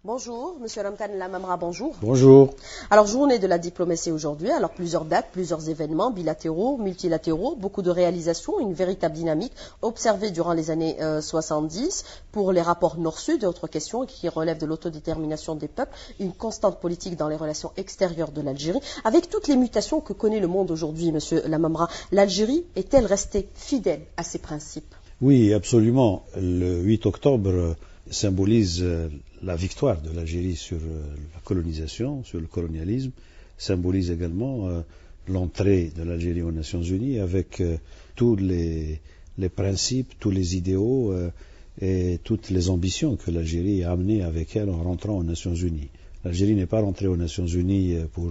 Bonjour, Monsieur Ramtan Lamamra, bonjour. Bonjour. Alors, journée de la diplomatie aujourd'hui. Alors, plusieurs dates, plusieurs événements bilatéraux, multilatéraux, beaucoup de réalisations, une véritable dynamique observée durant les années 70 pour les rapports Nord-Sud et autres questions qui relèvent de l'autodétermination des peuples, une constante politique dans les relations extérieures de l'Algérie. Avec toutes les mutations que connaît le monde aujourd'hui, Monsieur Lamamra, l'Algérie est-elle restée fidèle à ses principes? Oui, absolument. Le 8 octobre symbolise la victoire de l'Algérie sur la colonisation, sur le colonialisme, symbolise également l'entrée de l'Algérie aux Nations Unies avec tous les principes, tous les idéaux et toutes les ambitions que l'Algérie a amenées avec elle en rentrant aux Nations Unies. L'Algérie n'est pas rentrée aux Nations Unies pour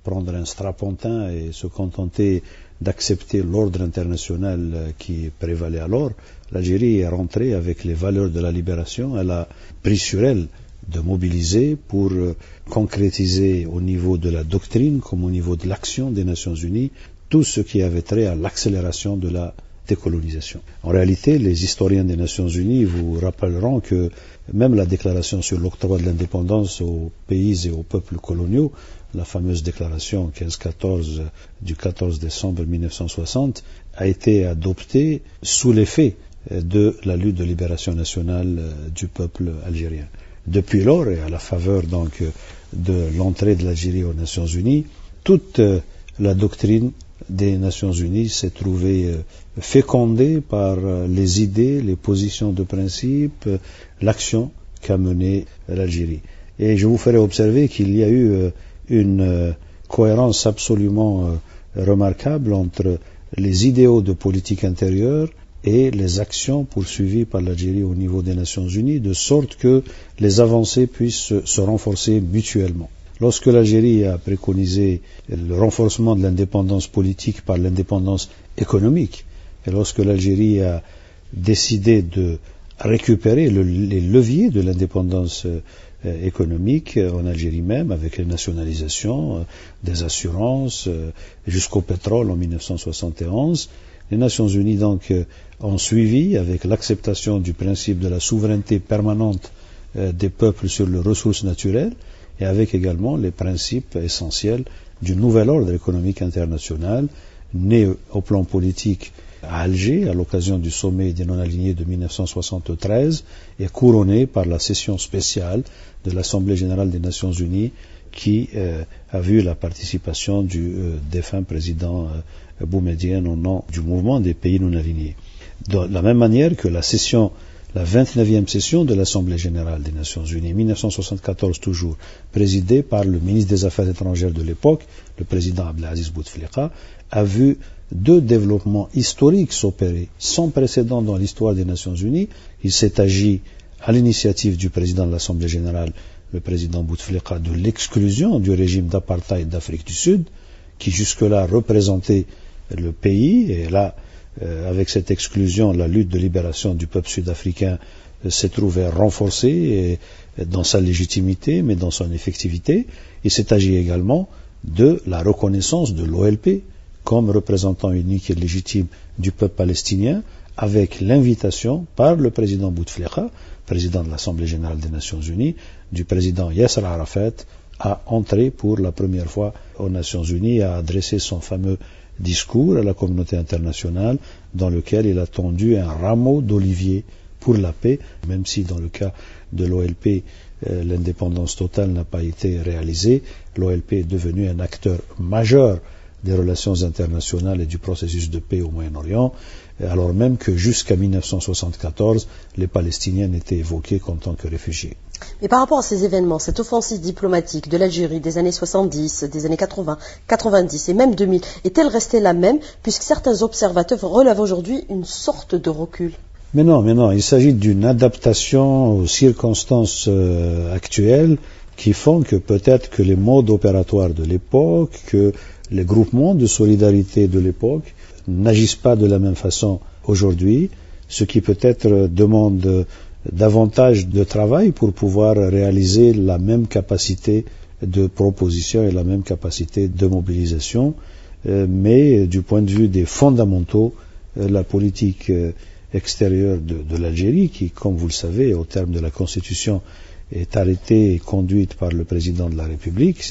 prendre un strapontin et se contenter d'accepter l'ordre international qui prévalait alors. L'Algérie est rentrée avec les valeurs de la libération. Elle a pris sur elle de mobiliser pour concrétiser au niveau de la doctrine comme au niveau de l'action des Nations Unies tout ce qui avait trait à l'accélération de la décolonisation. En réalité, les historiens des Nations Unies vous rappelleront que même la déclaration sur l'octroi de l'indépendance aux pays et aux peuples coloniaux, la fameuse déclaration 15-14 du 14 décembre 1960, a été adoptée sous l'effet de la lutte de libération nationale du peuple algérien. Depuis lors, et à la faveur donc de l'entrée de l'Algérie aux Nations Unies, toute la doctrine des Nations Unies s'est trouvée fécondée par les idées, les positions de principe, l'action qu'a menée l'Algérie. Et je vous ferai observer qu'il y a eu une cohérence absolument remarquable entre les idéaux de politique intérieure et les actions poursuivies par l'Algérie au niveau des Nations Unies, de sorte que les avancées puissent se renforcer mutuellement. Lorsque l'Algérie a préconisé le renforcement de l'indépendance politique par l'indépendance économique, et lorsque l'Algérie a décidé de récupérer les leviers de l'indépendance économique en Algérie même, avec les nationalisations des assurances jusqu'au pétrole en 1971, les Nations Unies donc ont suivi avec l'acceptation du principe de la souveraineté permanente des peuples sur les ressources naturelles et avec également les principes essentiels du nouvel ordre économique international né au plan politique à Alger à l'occasion du sommet des non-alignés de 1973 et couronné par la session spéciale de l'Assemblée générale des Nations Unies qui a vu la participation du défunt président Boumedienne au nom du mouvement des pays non-alignés. De la même manière que la 29e session de l'Assemblée générale des Nations Unies, 1974 toujours, présidée par le ministre des Affaires étrangères de l'époque, le président Abdelaziz Bouteflika, a vu deux développements historiques s'opérer sans précédent dans l'histoire des Nations Unies. Il s'est agi, à l'initiative du président de l'Assemblée générale, le président Bouteflika, de l'exclusion du régime d'apartheid d'Afrique du Sud, qui jusque-là représentait le pays, et là, avec cette exclusion, la lutte de libération du peuple sud-africain s'est trouvée renforcée dans sa légitimité, mais dans son effectivité. Il s'est agi également de la reconnaissance de l'OLP comme représentant unique et légitime du peuple palestinien, avec l'invitation par le président Bouteflika, président de l'Assemblée générale des Nations Unies, du président Yasser Arafat, à entrer pour la première fois aux Nations Unies, à adresser son fameux discours à la communauté internationale dans lequel il a tendu un rameau d'olivier pour la paix, même si dans le cas de l'OLP, l'indépendance totale n'a pas été réalisée. L'OLP est devenu un acteur majeur des relations internationales et du processus de paix au Moyen-Orient, alors même que jusqu'à 1974, les Palestiniens n'étaient évoqués qu'en tant que réfugiés. Mais par rapport à ces événements, cette offensive diplomatique de l'Algérie des années 70, des années 80, 90 et même 2000, est-elle restée la même, puisque certains observateurs relèvent aujourd'hui une sorte de recul? Mais non, il s'agit d'une adaptation aux circonstances actuelles qui font que peut-être que les modes opératoires de l'époque, que les groupements de solidarité de l'époque n'agissent pas de la même façon aujourd'hui, ce qui peut-être demande davantage de travail pour pouvoir réaliser la même capacité de proposition et la même capacité de mobilisation. Mais du point de vue des fondamentaux, la politique extérieure de l'Algérie, qui, comme vous le savez, au terme de la Constitution, est arrêtée et conduite par le président de la République.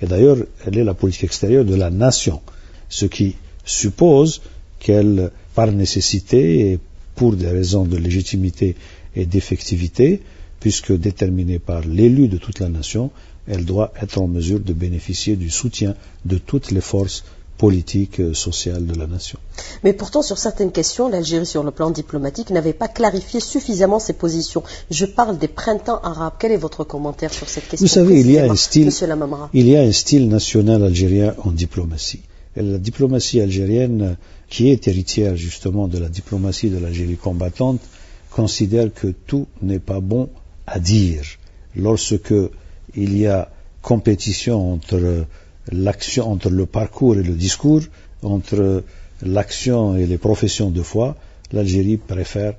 Et d'ailleurs, elle est la politique extérieure de la nation, ce qui suppose qu'elle, par nécessité et pour des raisons de légitimité et d'effectivité, puisque déterminée par l'élu de toute la nation, elle doit être en mesure de bénéficier du soutien de toutes les forces politique, sociale de la nation. Mais pourtant, sur certaines questions, l'Algérie, sur le plan diplomatique, n'avait pas clarifié suffisamment ses positions. Je parle des printemps arabes. Quel est votre commentaire sur cette question? Vous savez, il y a un style national algérien en diplomatie. Et la diplomatie algérienne, qui est héritière justement de la diplomatie de l'Algérie combattante, considère que tout n'est pas bon à dire. Lorsque il y a compétition entre l'action, entre le parcours et le discours, entre l'action et les professions de foi, l'Algérie préfère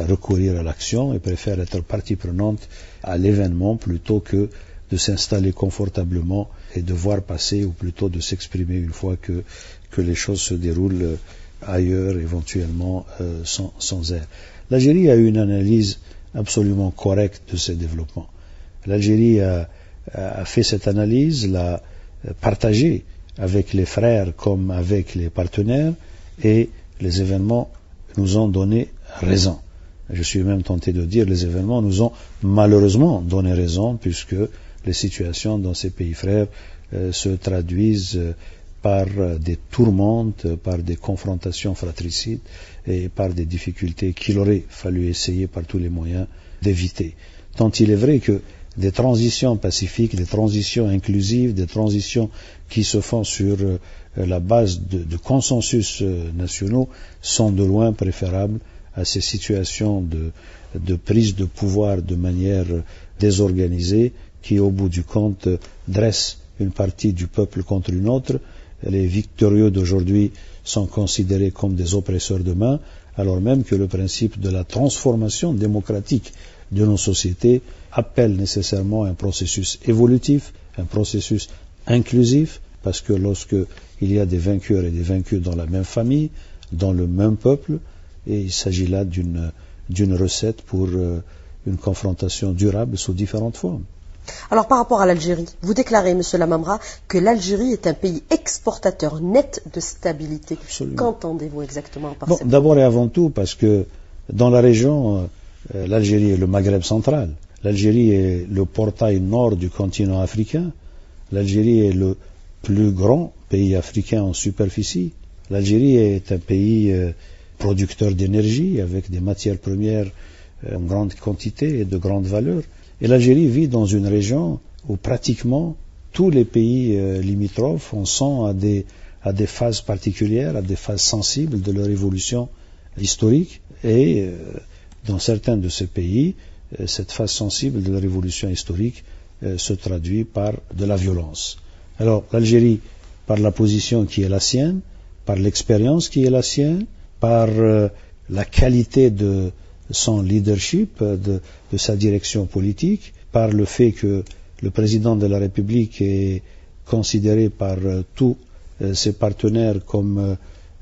recourir à l'action et préfère être partie prenante à l'événement plutôt que de s'installer confortablement et de voir passer, ou plutôt de s'exprimer une fois que les choses se déroulent ailleurs, éventuellement sans elle. L'Algérie a eu une analyse absolument correcte de ces développements. L'Algérie a fait cette analyse, l'a partagée avec les frères comme avec les partenaires, et les événements nous ont donné raison. Je suis même tenté de dire les événements nous ont malheureusement donné raison, puisque les situations dans ces pays frères se traduisent par des tourmentes, par des confrontations fratricides et par des difficultés qu'il aurait fallu essayer par tous les moyens d'éviter. Tant il est vrai que des transitions pacifiques, des transitions inclusives, des transitions qui se font sur la base de consensus nationaux sont de loin préférables à ces situations de prise de pouvoir de manière désorganisée qui, au bout du compte, dressent une partie du peuple contre une autre. Les victorieux d'aujourd'hui sont considérés comme des oppresseurs demain, alors même que le principe de la transformation démocratique de nos sociétés appelle nécessairement un processus évolutif, un processus inclusif, parce que lorsque il y a des vainqueurs et des vaincus dans la même famille, dans le même peuple, et il s'agit là d'une recette pour une confrontation durable sous différentes formes. Alors par rapport à l'Algérie, vous déclarez, M. Lamamra, que l'Algérie est un pays exportateur net de stabilité. Absolument. Qu'entendez-vous exactement par ça? D'abord et avant tout parce que dans la région, l'Algérie est le Maghreb central. L'Algérie est le portail nord du continent africain. L'Algérie est le plus grand pays africain en superficie. L'Algérie est un pays producteur d'énergie avec des matières premières en grande quantité et de grande valeur. Et l'Algérie vit dans une région où pratiquement tous les pays limitrophes sont à des phases particulières, à des phases sensibles de leur évolution historique. Et dans certains de ces pays, cette phase sensible de la révolution historique se traduit par de la violence. Alors l'Algérie, par la position qui est la sienne, par l'expérience qui est la sienne, par la qualité de son leadership, de sa direction politique, par le fait que le président de la République est considéré par tous ses partenaires comme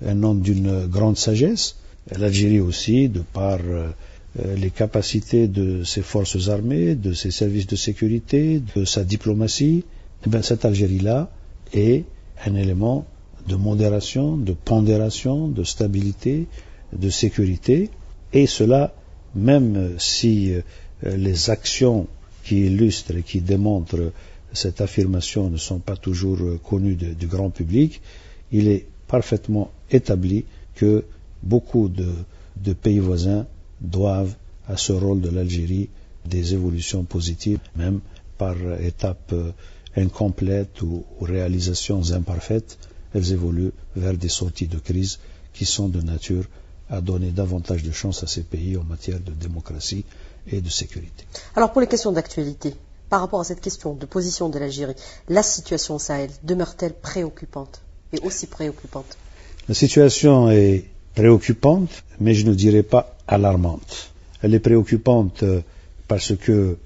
un homme d'une grande sagesse, l'Algérie aussi, de par les capacités de ses forces armées, de ses services de sécurité, de sa diplomatie, cette Algérie-là est un élément de modération, de pondération, de stabilité, de sécurité, et cela même si les actions qui illustrent et qui démontrent cette affirmation ne sont pas toujours connues du grand public, il est parfaitement établi que beaucoup de pays voisins doivent à ce rôle de l'Algérie des évolutions positives, même par étapes incomplètes ou réalisations imparfaites, elles évoluent vers des sorties de crise qui sont de nature à donner davantage de chance à ces pays en matière de démocratie et de sécurité. Alors pour les questions d'actualité, par rapport à cette question de position de l'Algérie, la situation au Sahel demeure-t-elle préoccupante et aussi préoccupante? La situation est préoccupante, mais je ne dirais pas alarmante. Elle est préoccupante parce qu'elle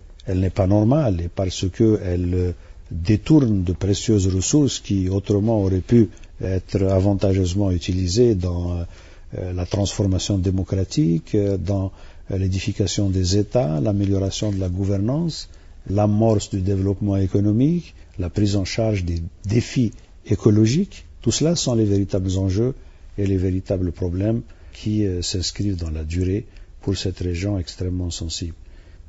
n'est pas normale et parce qu'elle détourne de précieuses ressources qui autrement auraient pu être avantageusement utilisées dans la transformation démocratique, dans l'édification des États, l'amélioration de la gouvernance, l'amorce du développement économique, la prise en charge des défis écologiques. Tout cela sont les véritables enjeux et les véritables problèmes qui s'inscrivent dans la durée pour cette région extrêmement sensible.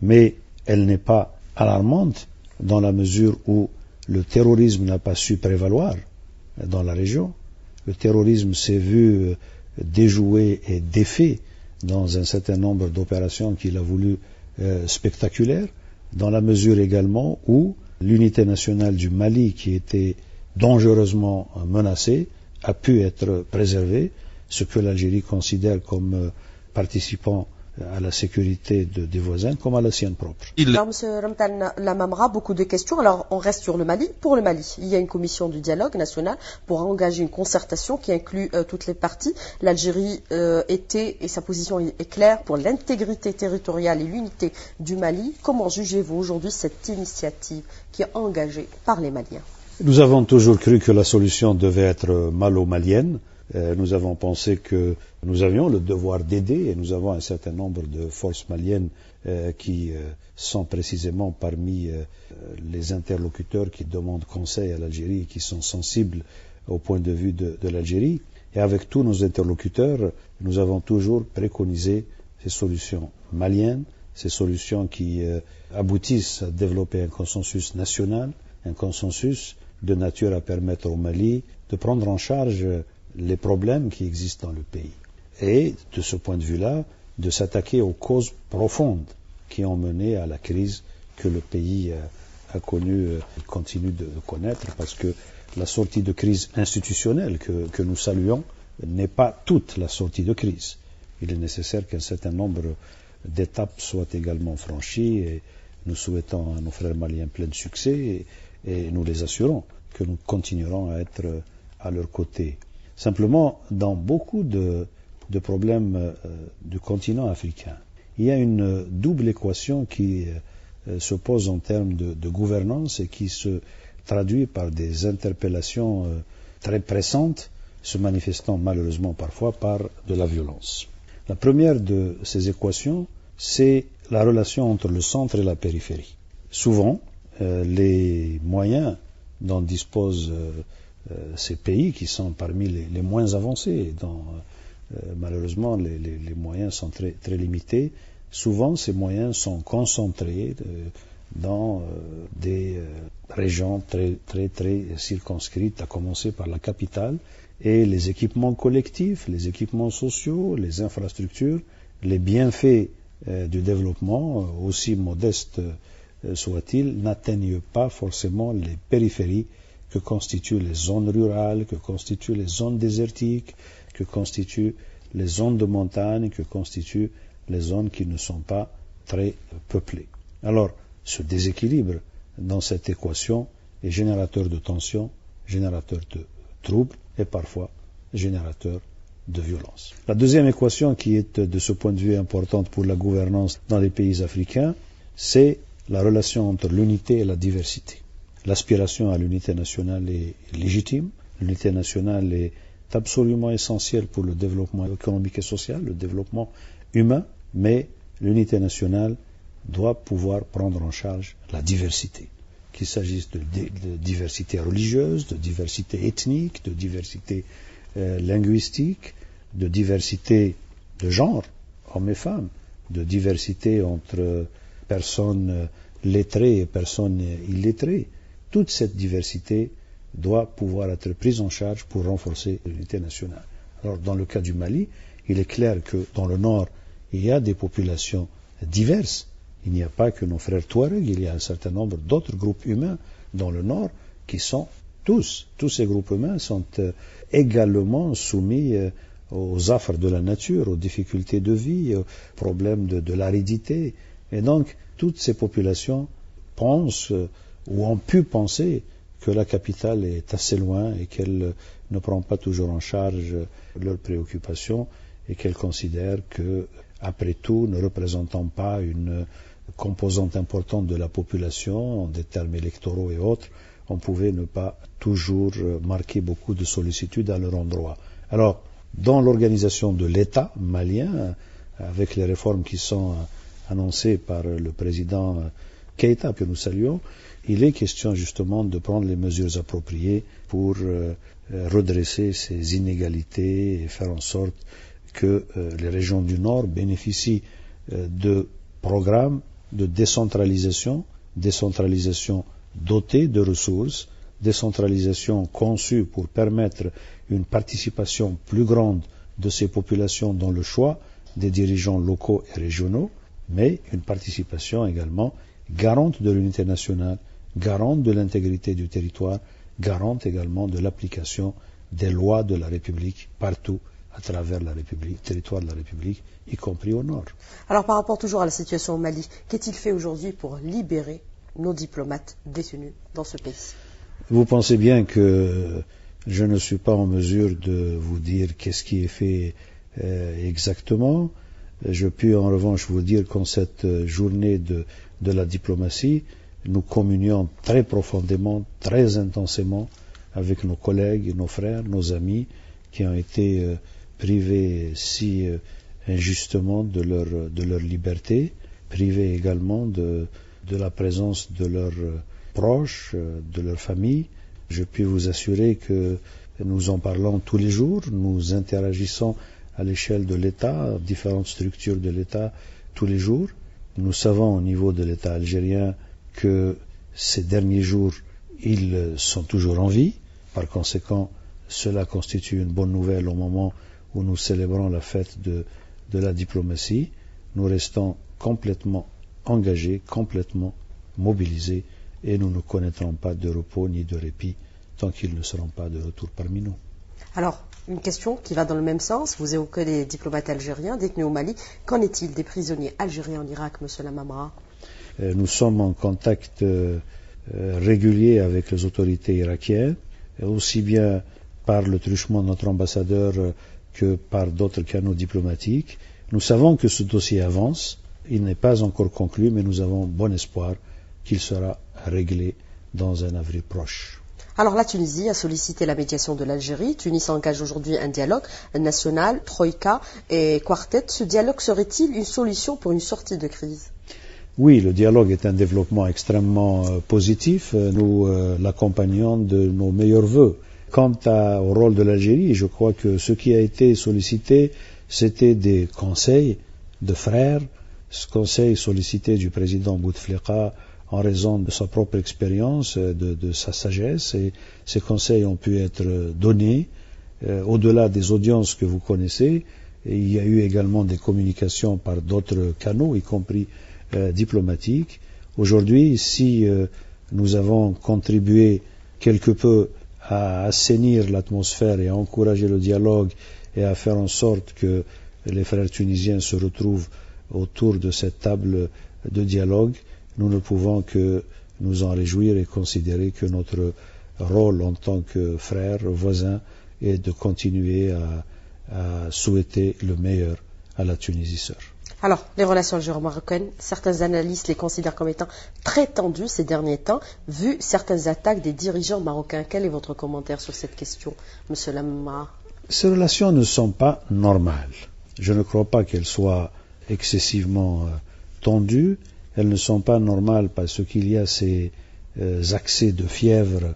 Mais elle n'est pas alarmante dans la mesure où le terrorisme n'a pas su prévaloir dans la région. Le terrorisme s'est vu déjoué et défait dans un certain nombre d'opérations qu'il a voulu spectaculaires, dans la mesure également où l'unité nationale du Mali, qui était dangereusement menacée, a pu être préservée, ce que l'Algérie considère comme participant à la sécurité des voisins comme à la sienne propre. Alors, M. Ramtan Lamamra, beaucoup de questions. Alors, on reste sur le Mali. Pour le Mali, il y a une commission du dialogue national pour engager une concertation qui inclut toutes les parties. L'Algérie était, et sa position est claire, pour l'intégrité territoriale et l'unité du Mali. Comment jugez-vous aujourd'hui cette initiative qui est engagée par les Maliens? Nous avons toujours cru que la solution devait être malo-malienne. Nous avons pensé que nous avions le devoir d'aider et nous avons un certain nombre de forces maliennes qui sont précisément parmi les interlocuteurs qui demandent conseil à l'Algérie et qui sont sensibles au point de vue de l'Algérie. Et avec tous nos interlocuteurs, nous avons toujours préconisé ces solutions maliennes, ces solutions qui aboutissent à développer un consensus national, un consensus de nature à permettre au Mali de prendre en charge les problèmes qui existent dans le pays. Et, de ce point de vue-là, de s'attaquer aux causes profondes qui ont mené à la crise que le pays a connue et continue de connaître, parce que la sortie de crise institutionnelle que nous saluons n'est pas toute la sortie de crise. Il est nécessaire qu'un certain nombre d'étapes soient également franchies et nous souhaitons à nos frères maliens plein de succès et nous les assurons que nous continuerons à être à leur côté. Simplement, dans beaucoup de problèmes du continent africain, il y a une double équation qui se pose en termes de gouvernance et qui se traduit par des interpellations très pressantes, se manifestant malheureusement parfois par de la violence. La première de ces équations, c'est la relation entre le centre et la périphérie. Souvent, les moyens dont disposent ces pays qui sont parmi les moins avancés, dont malheureusement les moyens sont très, très limités, souvent ces moyens sont concentrés dans des régions très, très, très circonscrites, à commencer par la capitale, et les équipements collectifs, les équipements sociaux, les infrastructures, les bienfaits du développement, aussi modestes soient-ils, n'atteignent pas forcément les périphéries que constituent les zones rurales, que constituent les zones désertiques, que constituent les zones de montagne, que constituent les zones qui ne sont pas très peuplées. Alors, ce déséquilibre dans cette équation est générateur de tensions, générateur de troubles et parfois générateur de violence. La deuxième équation qui est de ce point de vue importante pour la gouvernance dans les pays africains, c'est la relation entre l'unité et la diversité. L'aspiration à l'unité nationale est légitime. L'unité nationale est absolument essentielle pour le développement économique et social, le développement humain, mais l'unité nationale doit pouvoir prendre en charge la diversité, qu'il s'agisse de diversité religieuse, de diversité ethnique, de diversité linguistique, de diversité de genre, hommes et femmes, de diversité entre personnes lettrées et personnes illettrées. Toute cette diversité doit pouvoir être prise en charge pour renforcer l'unité nationale. Alors, dans le cas du Mali, il est clair que dans le nord, il y a des populations diverses. Il n'y a pas que nos frères Touaregs, il y a un certain nombre d'autres groupes humains dans le nord qui sont tous ces groupes humains sont également soumis aux affres de la nature, aux difficultés de vie, aux problèmes de l'aridité. Et donc, toutes ces populations pensent ou ont pu penser que la capitale est assez loin et qu'elle ne prend pas toujours en charge leurs préoccupations et qu'elle considère que, après tout, ne représentant pas une composante importante de la population, en des termes électoraux et autres, on pouvait ne pas toujours marquer beaucoup de sollicitude à leur endroit. Alors, dans l'organisation de l'État malien, avec les réformes qui sont annoncées par le président Keïta, que nous saluons, il est question justement de prendre les mesures appropriées pour redresser ces inégalités et faire en sorte que les régions du Nord bénéficient de programmes de décentralisation dotée de ressources, décentralisation conçue pour permettre une participation plus grande de ces populations dans le choix des dirigeants locaux et régionaux, mais une participation également garante de l'unité nationale, garante de l'intégrité du territoire, garante également de l'application des lois de la République partout à travers la République, territoire de la République, y compris au nord. Alors par rapport toujours à la situation au Mali, qu'est-il fait aujourd'hui pour libérer nos diplomates détenus dans ce pays? Vous pensez bien que je ne suis pas en mesure de vous dire qu'est-ce qui est fait exactement. Je puis en revanche vous dire qu'en cette journée de la diplomatie, nous communions très profondément, très intensément avec nos collègues, nos frères, nos amis qui ont été privés si injustement de leur liberté, privés également de la présence de leurs proches, de leur famille. Je puis vous assurer que nous en parlons tous les jours, nous interagissons à l'échelle de l'État, différentes structures de l'État tous les jours. Nous savons au niveau de l'État algérien que ces derniers jours, ils sont toujours en vie. Par conséquent, cela constitue une bonne nouvelle au moment où nous célébrons la fête de la diplomatie. Nous restons complètement engagés, complètement mobilisés, et nous ne connaîtrons pas de repos ni de répit tant qu'ils ne seront pas de retour parmi nous. Alors, une question qui va dans le même sens. Vous évoquez les diplomates algériens détenus au Mali. Qu'en est-il des prisonniers algériens en Irak, monsieur Lamamra? Nous sommes en contact régulier avec les autorités irakiennes, aussi bien par le truchement de notre ambassadeur que par d'autres canaux diplomatiques. Nous savons que ce dossier avance. Il n'est pas encore conclu, mais nous avons bon espoir qu'il sera réglé dans un avenir proche. Alors la Tunisie a sollicité la médiation de l'Algérie. Tunis engage aujourd'hui un dialogue national, Troïka et Quartet. Ce dialogue serait-il une solution pour une sortie de crise? Oui, le dialogue est un développement extrêmement positif. Nous l'accompagnons de nos meilleurs vœux. Quant au rôle de l'Algérie, je crois que ce qui a été sollicité, c'était des conseils de frères, ce conseil sollicité du président Bouteflika en raison de sa propre expérience, de sa sagesse, et ces conseils ont pu être donnés au-delà des audiences que vous connaissez. Et il y a eu également des communications par d'autres canaux, y compris diplomatiques. Aujourd'hui, si nous avons contribué quelque peu à assainir l'atmosphère et à encourager le dialogue et à faire en sorte que les frères tunisiens se retrouvent autour de cette table de dialogue, nous ne pouvons que nous en réjouir et considérer que notre rôle en tant que frères, voisins, est de continuer à souhaiter le meilleur à la Tunisie sœur. Alors, les relations algéro-marocaines, certains analystes les considèrent comme étant très tendues ces derniers temps, vu certaines attaques des dirigeants marocains. Quel est votre commentaire sur cette question, monsieur Lamma? Ces relations ne sont pas normales. Je ne crois pas qu'elles soient excessivement tendues. Elles ne sont pas normales parce qu'il y a ces accès de fièvre,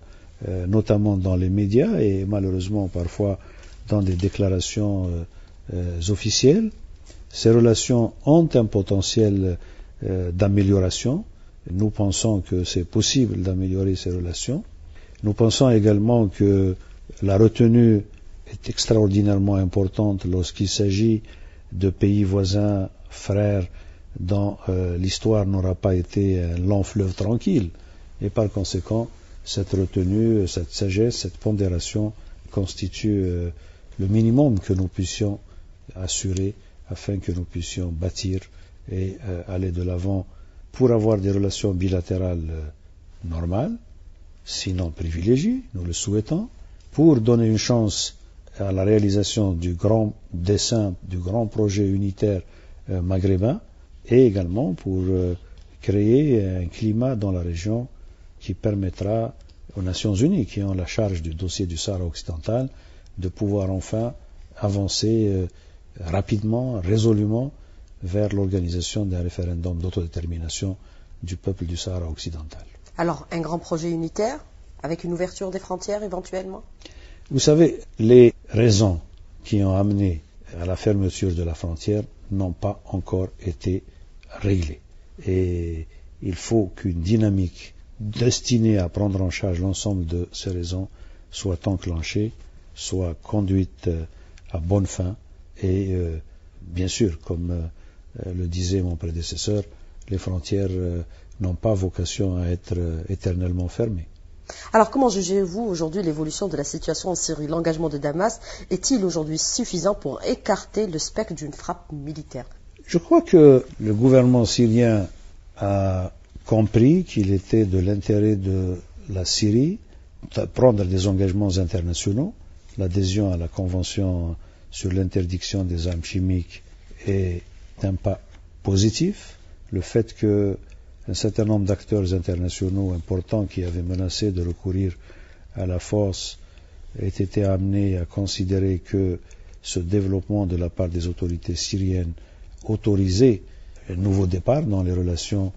notamment dans les médias et malheureusement parfois dans des déclarations officielles. Ces relations ont un potentiel d'amélioration. Nous pensons que c'est possible d'améliorer ces relations. Nous pensons également que la retenue est extraordinairement importante lorsqu'il s'agit de pays voisins, frères, dont l'histoire n'aura pas été un long fleuve tranquille. Et par conséquent, cette retenue, cette sagesse, cette pondération constitue le minimum que nous puissions assurer afin que nous puissions bâtir et aller de l'avant pour avoir des relations bilatérales normales, sinon privilégiées, nous le souhaitons, pour donner une chance à la réalisation du grand dessein, du grand projet unitaire maghrébin, et également pour créer un climat dans la région qui permettra aux Nations Unies, qui ont la charge du dossier du Sahara occidental, de pouvoir enfin avancer rapidement, résolument vers l'organisation d'un référendum d'autodétermination du peuple du Sahara occidental. Alors, un grand projet unitaire, avec une ouverture des frontières éventuellement? Vous savez, les raisons qui ont amené à la fermeture de la frontière n'ont pas encore été réglées. Et il faut qu'une dynamique destinée à prendre en charge l'ensemble de ces raisons soit enclenchée, soit conduite à bonne fin. Et bien sûr, comme le disait mon prédécesseur, les frontières n'ont pas vocation à être éternellement fermées. Alors, comment jugez-vous aujourd'hui l'évolution de la situation en Syrie? L'engagement de Damas est-il aujourd'hui suffisant pour écarter le spectre d'une frappe militaire? Je crois que le gouvernement syrien a compris qu'il était de l'intérêt de la Syrie de prendre des engagements internationaux. L'adhésion à la Convention sur l'interdiction des armes chimiques est un pas positif. Le fait qu'un certain nombre d'acteurs internationaux importants qui avaient menacé de recourir à la force aient été amenés à considérer que ce développement de la part des autorités syriennes autorisait un nouveau départ dans les relations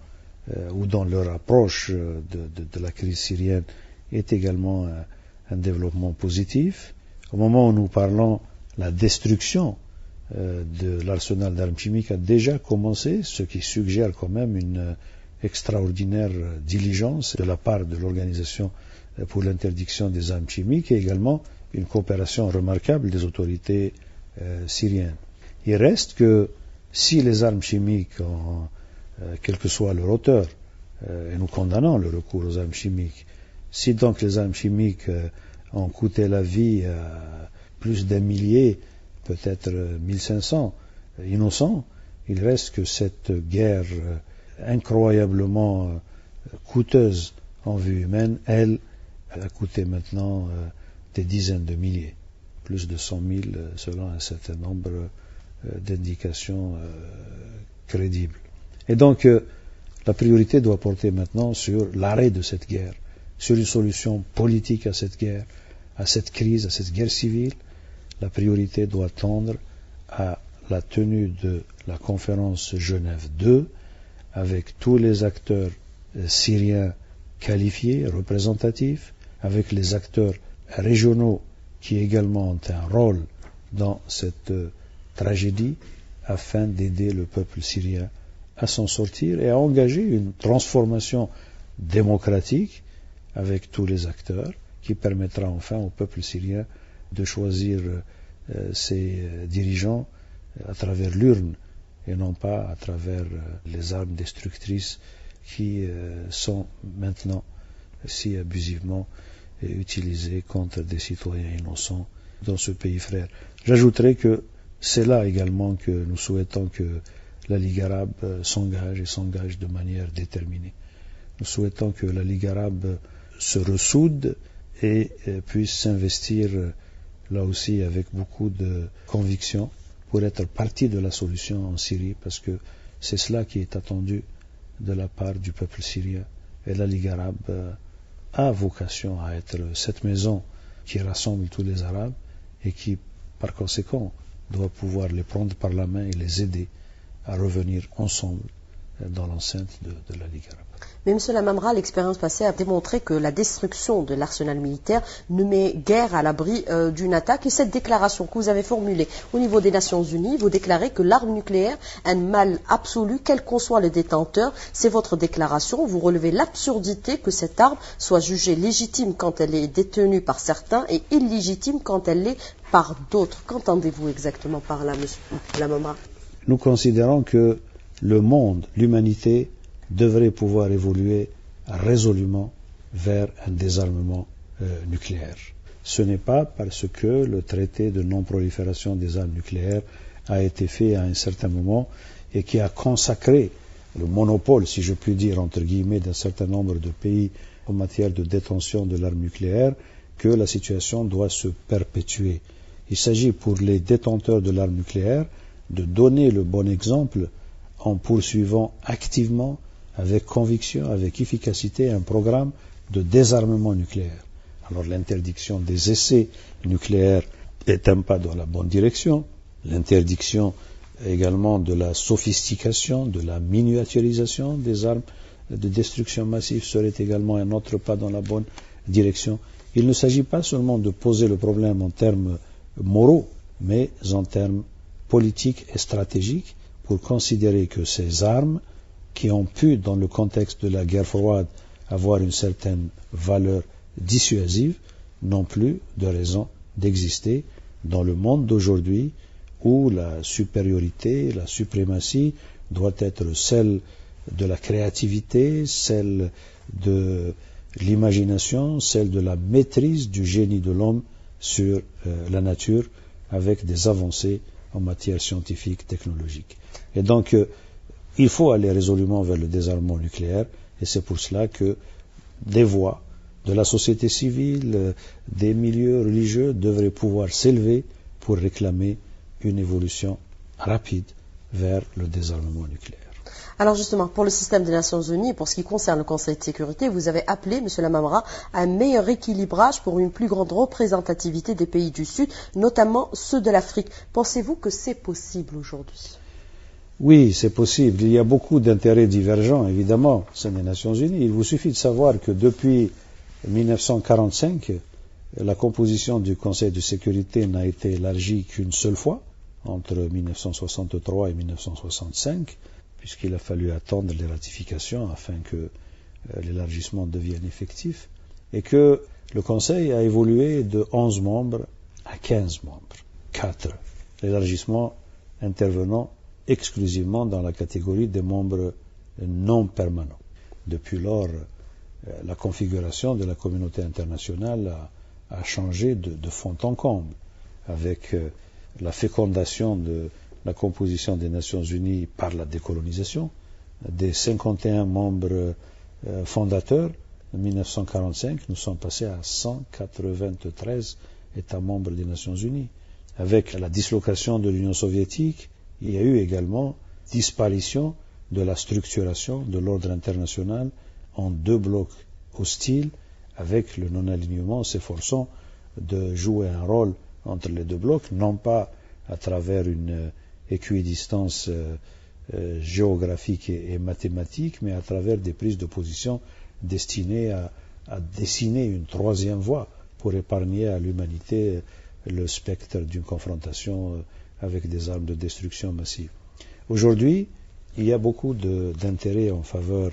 ou dans leur approche de la crise syrienne est également un développement positif. Au moment où nous parlons, la destruction de l'arsenal d'armes chimiques a déjà commencé, ce qui suggère quand même une extraordinaire diligence de la part de l'Organisation pour l'interdiction des armes chimiques et également une coopération remarquable des autorités syriennes. Il reste que si les armes chimiques, quel que soit leur auteur, et nous condamnons le recours aux armes chimiques, si donc les armes chimiques ont coûté la vie à plus d'un millier, peut-être 1500 innocents, il reste que cette guerre incroyablement coûteuse en vue humaine, elle a coûté maintenant des dizaines de milliers, plus de 100 000 selon un certain nombre d'indications crédibles. Et donc, la priorité doit porter maintenant sur l'arrêt de cette guerre, sur une solution politique à cette guerre, à cette crise, à cette guerre civile. La priorité doit tendre à la tenue de la conférence Genève 2 avec tous les acteurs syriens qualifiés, représentatifs, avec les acteurs régionaux qui également ont un rôle dans cette tragédie afin d'aider le peuple syrien à s'en sortir et à engager une transformation démocratique avec tous les acteurs qui permettra enfin au peuple syrien de choisir ses dirigeants à travers l'urne et non pas à travers les armes destructrices qui sont maintenant si abusivement utilisées contre des citoyens innocents dans ce pays frère. J'ajouterai que c'est là également que nous souhaitons que la Ligue arabe s'engage et s'engage de manière déterminée. Nous souhaitons que la Ligue arabe se ressoude et puisse s'investir là aussi avec beaucoup de conviction pour être partie de la solution en Syrie parce que c'est cela qui est attendu de la part du peuple syrien. Et la Ligue arabe a vocation à être cette maison qui rassemble tous les Arabes et qui, par conséquent, doit pouvoir les prendre par la main et les aider à revenir ensemble dans l'enceinte de la Ligue arabe. Mais M. Lamamra, l'expérience passée a démontré que la destruction de l'arsenal militaire ne met guère à l'abri d'une attaque. Et cette déclaration que vous avez formulée au niveau des Nations Unies, vous déclarez que l'arme nucléaire est un mal absolu, quel qu'en soit le détenteur. C'est votre déclaration. Vous relevez l'absurdité que cette arme soit jugée légitime quand elle est détenue par certains et illégitime quand elle l'est par d'autres. Qu'entendez-vous exactement par là, M. Lamamra? Nous considérons que le monde, l'humanité, devrait pouvoir évoluer résolument vers un désarmement nucléaire. Ce n'est pas parce que le traité de non-prolifération des armes nucléaires a été fait à un certain moment et qui a consacré le monopole, si je puis dire, entre guillemets, d'un certain nombre de pays en matière de détention de l'arme nucléaire que la situation doit se perpétuer. Il s'agit pour les détenteurs de l'arme nucléaire de donner le bon exemple en poursuivant activement, avec conviction, avec efficacité, un programme de désarmement nucléaire. Alors l'interdiction des essais nucléaires est un pas dans la bonne direction. L'interdiction également de la sophistication, de la miniaturisation des armes de destruction massive serait également un autre pas dans la bonne direction. Il ne s'agit pas seulement de poser le problème en termes moraux, mais en termes politiques et stratégiques, pour considérer que ces armes, qui ont pu, dans le contexte de la guerre froide, avoir une certaine valeur dissuasive, n'ont plus de raison d'exister dans le monde d'aujourd'hui, où la supériorité, la suprématie doit être celle de la créativité, celle de l'imagination, celle de la maîtrise du génie de l'homme sur la nature, avec des avancées en matière scientifique, technologique. Et donc, il faut aller résolument vers le désarmement nucléaire, et c'est pour cela que des voix de la société civile, des milieux religieux devraient pouvoir s'élever pour réclamer une évolution rapide vers le désarmement nucléaire. Alors justement, pour le système des Nations Unies, pour ce qui concerne le Conseil de sécurité, vous avez appelé, M. Lamamra, à un meilleur équilibrage pour une plus grande représentativité des pays du Sud, notamment ceux de l'Afrique. Pensez-vous que c'est possible aujourd'hui? Oui, c'est possible. Il y a beaucoup d'intérêts divergents, évidemment, au sein des Nations Unies. Il vous suffit de savoir que depuis 1945, la composition du Conseil de sécurité n'a été élargie qu'une seule fois, entre 1963 et 1965, puisqu'il a fallu attendre les ratifications afin que l'élargissement devienne effectif, et que le Conseil a évolué de 11 membres à 15 membres, 4, l'élargissement intervenant exclusivement dans la catégorie des membres non permanents. Depuis lors, la configuration de la communauté internationale a changé de fond en comble, avec la fécondation de la composition des Nations Unies par la décolonisation, des 51 membres fondateurs en 1945, nous sommes passés à 193 États membres des Nations Unies. Avec la dislocation de l'Union soviétique, il y a eu également disparition de la structuration de l'ordre international en 2 blocs hostiles, avec le non-alignement s'efforçant de jouer un rôle entre les 2 blocs, non pas à travers une équidistance géographique et mathématique, mais à travers des prises de position destinées à dessiner une 3e voie pour épargner à l'humanité le spectre d'une confrontation avec des armes de destruction massive. Aujourd'hui, il y a beaucoup d'intérêt en faveur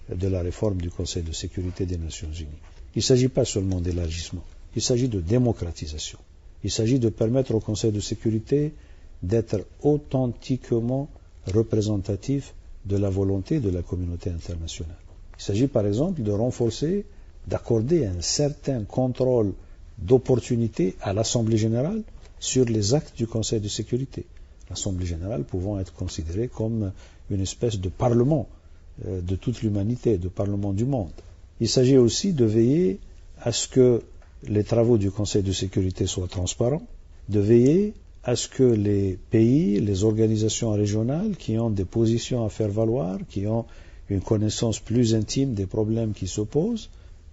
de la réforme du Conseil de sécurité des Nations Unies. Il ne s'agit pas seulement d'élargissement, il s'agit de démocratisation. Il s'agit de permettre au Conseil de sécurité d'être authentiquement représentatif de la volonté de la communauté internationale. Il s'agit par exemple de renforcer, d'accorder un certain contrôle d'opportunité à l'Assemblée générale sur les actes du Conseil de sécurité. L'Assemblée générale pouvant être considérée comme une espèce de parlement de toute l'humanité, de parlement du monde. Il s'agit aussi de veiller à ce que les travaux du Conseil de sécurité soient transparents, de veiller à ce que les pays, les organisations régionales qui ont des positions à faire valoir, qui ont une connaissance plus intime des problèmes qui se posent,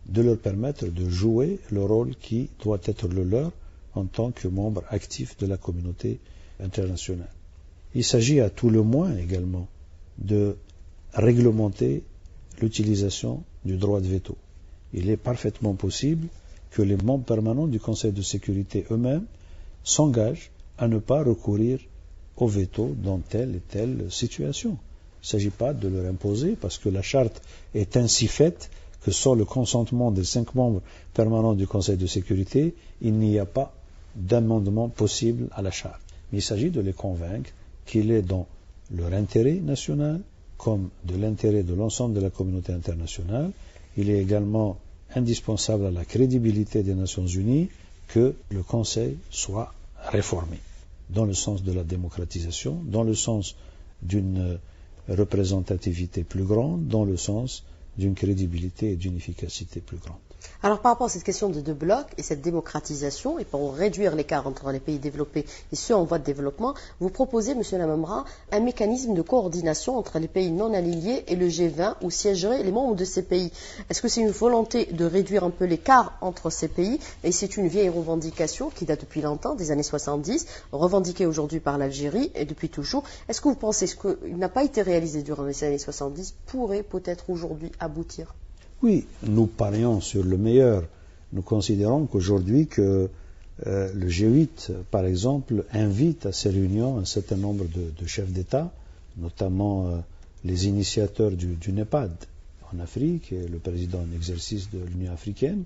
de leur permettre de jouer le rôle qui doit être le leur en tant que membres actifs de la communauté internationale. Il s'agit à tout le moins également de réglementer l'utilisation du droit de veto. Il est parfaitement possible que les membres permanents du Conseil de sécurité eux-mêmes s'engagent à ne pas recourir au veto dans telle et telle situation. Il ne s'agit pas de leur imposer, parce que la charte est ainsi faite que sans le consentement des 5 membres permanents du Conseil de sécurité, il n'y a pas d'amendement possible à la charte. Mais il s'agit de les convaincre qu'il est dans leur intérêt national, comme de l'intérêt de l'ensemble de la communauté internationale. Il est également indispensable à la crédibilité des Nations Unies que le Conseil soit réformé, dans le sens de la démocratisation, dans le sens d'une représentativité plus grande, dans le sens d'une crédibilité et d'une efficacité plus grande. Alors par rapport à cette question de deux blocs et cette démocratisation, et pour réduire l'écart entre les pays développés et ceux en voie de développement, vous proposez, M. Lamamra, un mécanisme de coordination entre les pays non alignés et le G20 où siégeraient les membres de ces pays. Est-ce que c'est une volonté de réduire un peu l'écart entre ces pays? Et c'est une vieille revendication qui date depuis longtemps, des années 70, revendiquée aujourd'hui par l'Algérie et depuis toujours. Est-ce que vous pensez que ce qui n'a pas été réalisé durant les années 70 pourrait peut-être aujourd'hui aboutir? Oui, nous parions sur le meilleur. Nous considérons qu'aujourd'hui que le G8, par exemple, invite à ces réunions un certain nombre de chefs d'État, notamment les initiateurs du NEPAD en Afrique et le président en exercice de l'Union africaine.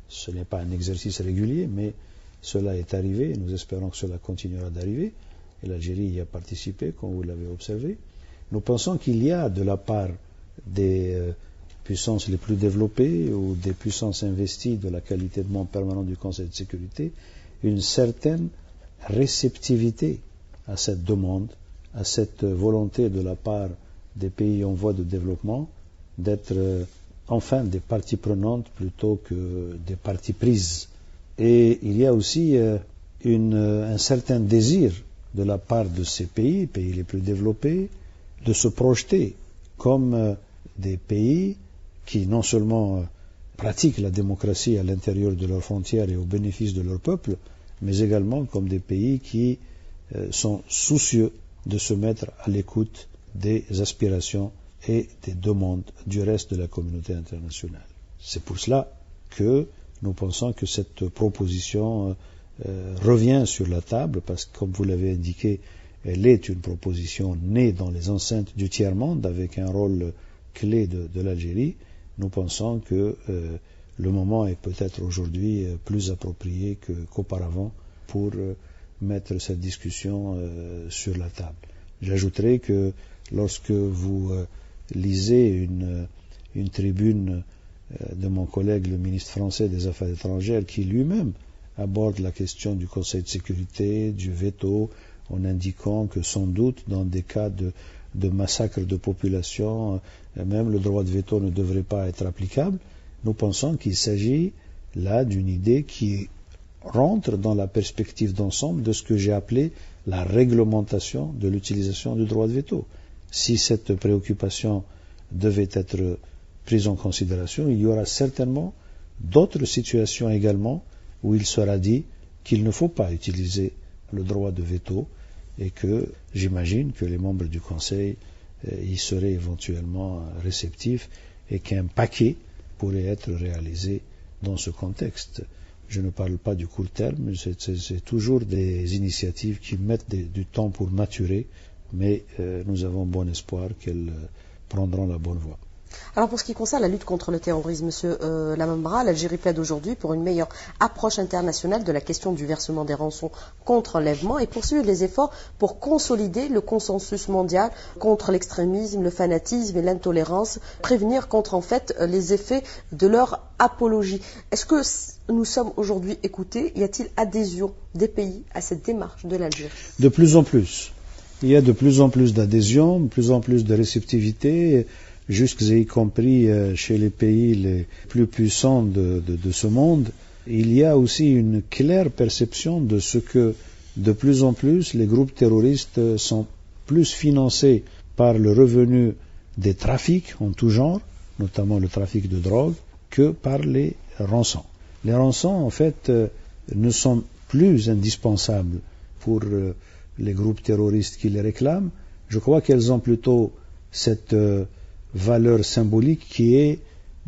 Ce n'est pas un exercice régulier, mais cela est arrivé et nous espérons que cela continuera d'arriver. Et l'Algérie y a participé, comme vous l'avez observé. Nous pensons qu'il y a de la part des puissances les plus développées ou des puissances investies de la qualité de membre permanent du Conseil de sécurité, une certaine réceptivité à cette demande, à cette volonté de la part des pays en voie de développement d'être enfin des parties prenantes plutôt que des parties prises. Et il y a aussi un certain désir de la part de ces pays les plus développés, de se projeter comme des pays qui non seulement pratiquent la démocratie à l'intérieur de leurs frontières et au bénéfice de leur peuple, mais également comme des pays qui sont soucieux de se mettre à l'écoute des aspirations et des demandes du reste de la communauté internationale. C'est pour cela que nous pensons que cette proposition revient sur la table, parce que, comme vous l'avez indiqué, elle est une proposition née dans les enceintes du tiers-monde avec un rôle clé de l'Algérie. Nous pensons que le moment est peut-être aujourd'hui plus approprié qu'auparavant pour mettre cette discussion sur la table. J'ajouterai que lorsque vous lisez une tribune de mon collègue, le ministre français des Affaires étrangères, qui lui-même aborde la question du Conseil de sécurité, du veto, en indiquant que sans doute dans des cas de massacre de population, même le droit de veto ne devrait pas être applicable, nous pensons qu'il s'agit là d'une idée qui rentre dans la perspective d'ensemble de ce que j'ai appelé la réglementation de l'utilisation du droit de veto. Si cette préoccupation devait être prise en considération, il y aura certainement d'autres situations également où il sera dit qu'il ne faut pas utiliser le droit de veto et que j'imagine que les membres du Conseil y seraient éventuellement réceptifs et qu'un paquet pourrait être réalisé dans ce contexte. Je ne parle pas du court terme, c'est toujours des initiatives qui mettent du temps pour maturer, mais nous avons bon espoir qu'elles prendront la bonne voie. Alors pour ce qui concerne la lutte contre le terrorisme, Monsieur Lamamra, l'Algérie plaide aujourd'hui pour une meilleure approche internationale de la question du versement des rançons contre enlèvement et poursuivre les efforts pour consolider le consensus mondial contre l'extrémisme, le fanatisme et l'intolérance, prévenir contre en fait les effets de leur apologie. Est-ce que nous sommes aujourd'hui écoutés? Y a-t-il adhésion des pays à cette démarche de l'Algérie? De plus en plus. Il y a de plus en plus d'adhésion, de plus en plus de réceptivité, jusqu'y compris chez les pays les plus puissants de ce monde. Il y a aussi une claire perception de ce que de plus en plus les groupes terroristes sont plus financés par le revenu des trafics en tout genre, notamment le trafic de drogue, que par les rançons. Les rançons, en fait, ne sont plus indispensables pour les groupes terroristes qui les réclament. Je crois qu'elles ont plutôt cette valeur symbolique qui est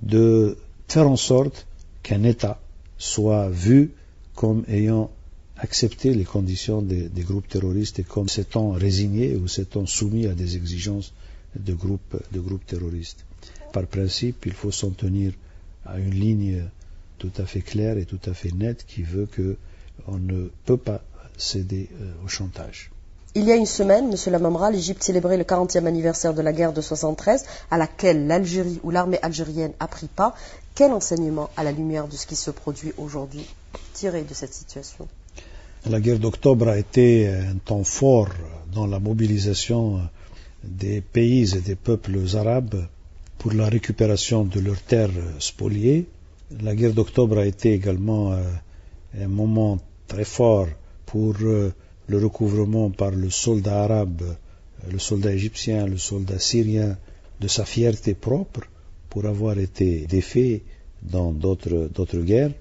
de faire en sorte qu'un État soit vu comme ayant accepté les conditions des groupes terroristes et comme s'étant résigné ou s'étant soumis à des exigences de groupes terroristes. Par principe, il faut s'en tenir à une ligne tout à fait claire et tout à fait nette qui veut qu'on ne peut pas céder au chantage. Il y a une semaine, M. Lamamra, l'Égypte célébrait le 40e anniversaire de la guerre de 73, à laquelle l'Algérie ou l'armée algérienne a pris part. Quel enseignement, à la lumière de ce qui se produit aujourd'hui, tirer de cette situation? La guerre d'octobre a été un temps fort dans la mobilisation des pays et des peuples arabes pour la récupération de leurs terres spoliées. La guerre d'octobre a été également un moment très fort pour le recouvrement par le soldat arabe, le soldat égyptien, le soldat syrien de sa fierté propre pour avoir été défait dans d'autres guerres.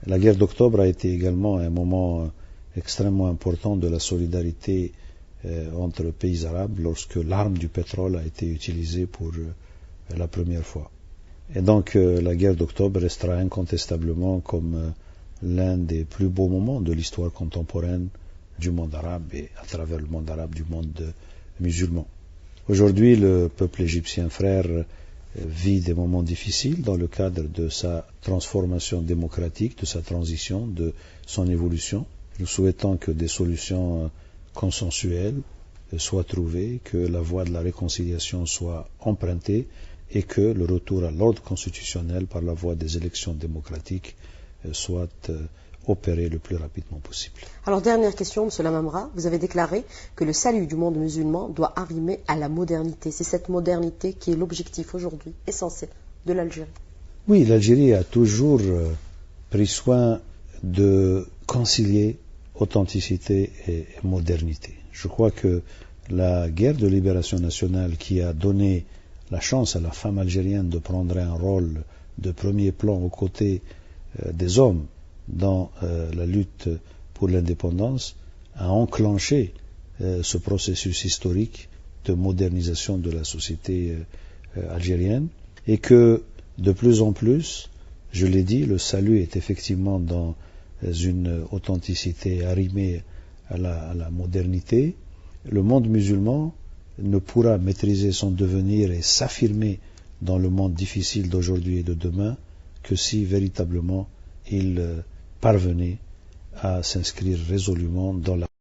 La guerre d'octobre a été également un moment extrêmement important de la solidarité entre pays arabes lorsque l'arme du pétrole a été utilisée pour la première fois. Et donc la guerre d'octobre restera incontestablement comme l'un des plus beaux moments de l'histoire contemporaine du monde arabe et à travers le monde arabe du monde musulman. Aujourd'hui, le peuple égyptien frère vit des moments difficiles dans le cadre de sa transformation démocratique, de sa transition, de son évolution. Nous souhaitons que des solutions consensuelles soient trouvées, que la voie de la réconciliation soit empruntée et que le retour à l'ordre constitutionnel par la voie des élections démocratiques soit opéré le plus rapidement possible. Alors, dernière question, M. Lamamra. Vous avez déclaré que le salut du monde musulman doit arriver à la modernité. C'est cette modernité qui est l'objectif aujourd'hui essentiel de l'Algérie. Oui, l'Algérie a toujours pris soin de concilier authenticité et modernité. Je crois que la guerre de libération nationale qui a donné la chance à la femme algérienne de prendre un rôle de premier plan aux côtés des hommes dans la lutte pour l'indépendance a enclenché ce processus historique de modernisation de la société algérienne et que de plus en plus, je l'ai dit, le salut est effectivement dans une authenticité arrimée à la modernité. Le monde musulman ne pourra maîtriser son devenir et s'affirmer dans le monde difficile d'aujourd'hui et de demain que si véritablement il parvenait à s'inscrire résolument dans la